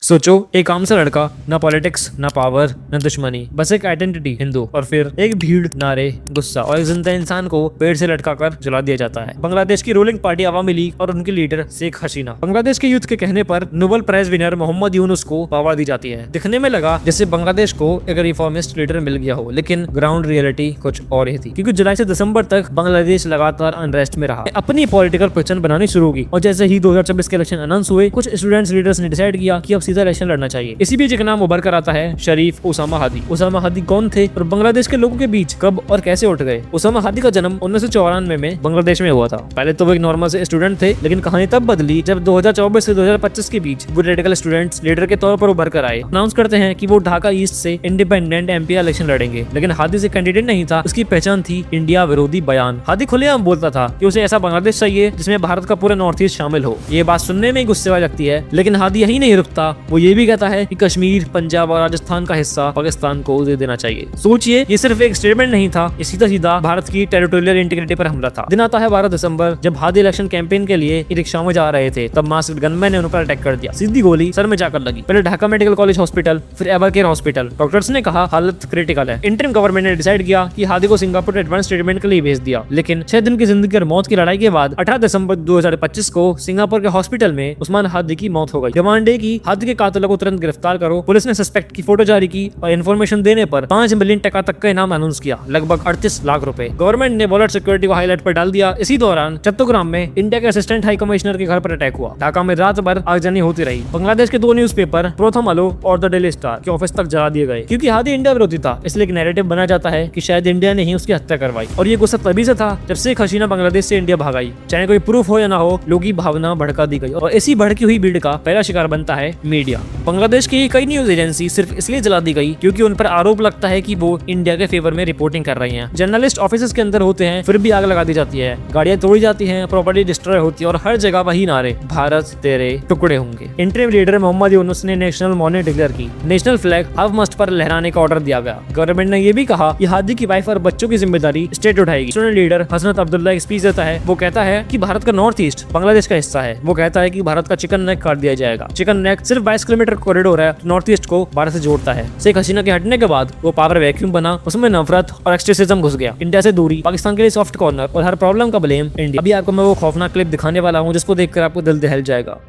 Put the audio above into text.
सोचो, एक आम सा लड़का, ना पॉलिटिक्स ना पावर ना दुश्मनी, बस एक आइडेंटिटी हिंदू, और फिर एक भीड़, नारे, गुस्सा और एक जिंदा इंसान को पेड़ से लटकाकर जला दिया जाता है। बांग्लादेश की रूलिंग पार्टी अवामी लीग और उनकी लीडर शेख हसीना। बांग्लादेश के यूथ के कहने पर Nobel prize winner Muhammad Yunus को पावर दी जाती है। दिखने में लगा जैसे बांग्लादेश को एक रिफॉर्मिस्ट लीडर मिल गया हो, लेकिन ग्राउंड रियलिटी कुछ और ही थी, क्योंकि जुलाई से दिसंबर तक बांग्लादेश लगातार अनरेस्ट में रहा, अपनी पॉलिटिकल पहचान बनानी शुरू की, और जैसे ही 2024 के इलेक्शन अनाउंस हुए, कुछ स्टूडेंट्स लीडर्स ने डिसाइड किया कि अब सीधा इलेक्शन लड़ना चाहिए। इसी बीच एक नाम उभर कर आता है, शरीफ उसामा हादी। उसामा हादी कौन थे और बांग्लादेश के लोगों के बीच कब और कैसे उठ गए? उसामा हादी का जन्म 1994 में बांग्लादेश में हुआ था। पहले तो वो एक नॉर्मल से स्टूडेंट थे, लेकिन कहानी तब बदली जब 2024 से 2025 के बीच वो रेडिकल स्टूडेंट्स लीडर के तौर पर उभर कर आए। अनाउंस करते हैं कि वो ढाका ईस्ट से इंडिपेंडेंट एमपी इलेक्शन लड़ेंगे, लेकिन हादी से कैंडिडेट नहीं था। उसकी पहचान थी इंडिया विरोधी बयान। हादी खुलेआम बोलता था कि उसे ऐसा बांग्लादेश चाहिए जिसमें भारत का पूरा नॉर्थ ईस्ट शामिल हो। ये बात सुनने में गुस्से वाली लगती है, लेकिन हादी यही नहीं रुकता। वो ये भी कहता है कि कश्मीर, पंजाब और राजस्थान का हिस्सा पाकिस्तान को दे देना चाहिए। सोचिए, ये सिर्फ एक स्टेटमेंट नहीं था, ये सीधा सीधा भारत की टेरिटोरियल इंटीग्रिटी पर हमला था। दिन आता है 12 दिसंबर, जब हादी इलेक्शन कैंपेन के लिए रिक्शा में जा रहे थे, तब मास्क्ड गनमैन ने उन पर अटैक कर दिया। सीधी गोली सर में जाकर लगी। पहले ढाका मेडिकल कॉलेज हॉस्पिटल, फिर एवर केयर हॉस्पिटल। डॉक्टर्स ने कहा हालत क्रिटिकल है। इंटरिम गवर्नमेंट ने डिसाइड किया कि हादी को सिंगापुर एडवांस ट्रीटमेंट के लिए भेज दिया, लेकिन 6 दिन की जिंदगी और मौत की लड़ाई के बाद 18 दिसंबर 2025 को सिंगापुर के हॉस्पिटल में उस्मान हादी की मौत हो गई। डिमांड डे की हादी के कातिलों को तुरंत गिरफ्तार करो। पुलिस ने सस्पेक्ट की फोटो जारी की और इन्फॉर्मेशन देने पर 5 मिलियन टका तक का इनाम अनाउंस किया, लगभग 38 लाख रुपए। गवर्नमेंट ने बॉर्डर सिक्योरिटी को हाईलाइट पर डाल दिया। इसी दौरान चट्टोग्राम में इंडिया के असिस्टेंट हाई कमिश्नर के घर पर अटैक हुआ। ढाका में रात भर आगजनी होती रही। बांग्लादेश के 2 न्यूज़पेपर, प्रथम आलो और द डेली स्टार के ऑफिस तक जला दिए गए, क्योंकि हादी इंडिया विरोधी था। इसलिए एक नैरेटिव बना जाता है कि शायद इंडिया ने ही उसकी हत्या करवाई, और ये गुस्सा तभी से था जब शेख हसीना बांग्लादेश से इंडिया भाग आई। चाहे कोई प्रूफ हो या ना हो, लोगों की भावना भड़का दी गई, और इसी भड़की हुई भीड़ का पहला शिकार बनता है मीडिया। बांग्लादेश की कई न्यूज एजेंसी सिर्फ इसलिए जला दी गई क्योंकि उन पर आरोप लगता है कि वो इंडिया के फेवर में रिपोर्टिंग कर रही हैं। जर्नलिस्ट ऑफिस के अंदर होते हैं, फिर भी आग लगा दी जाती है, गाड़ियां तोड़ी जाती हैं, प्रॉपर्टी डिस्ट्रॉय होती है, और हर जगह वही नारे, भारत तेरे टुकड़े होंगे। इंटरिम लीडर मोहम्मद यूनुस ने नेशनल मॉर्निंग डिक्लेयर की। नेशनल फ्लैग हाफ मस्ट पर लहराने का ऑर्डर दिया गया। गवर्नमेंट ने यह भी कहा कि हादी की वाइफ और बच्चों की जिम्मेदारी स्टेट उठाएगी। स्टूडेंट लीडर हसनत अब्दुल्ला एक स्पीच देता है। वो कहता है कि भारत का नॉर्थ ईस्ट बांग्लादेश का हिस्सा है। वो कहता है कि भारत का चिकन नेक काट दिया जाएगा। चिकन नेक सिर्फ 22 किलोमीटर कॉरिडोर है, नॉर्थ ईस्ट को भारत से जोड़ता है। शेख हसीना के हटने के बाद वो पावर वैक्यूम बना, उसमें नफरत और एक्सट्रीसिज्म घुस गया। इंडिया से दूरी, पाकिस्तान के लिए सॉफ्ट कॉर्नर, और हर प्रॉब्लम का ब्लेम इंडिया। अभी आपको मैं वो खौफनाक क्लिप दिखाने वाला हूँ जिसको देखकर आपको दिल दहल जाएगा।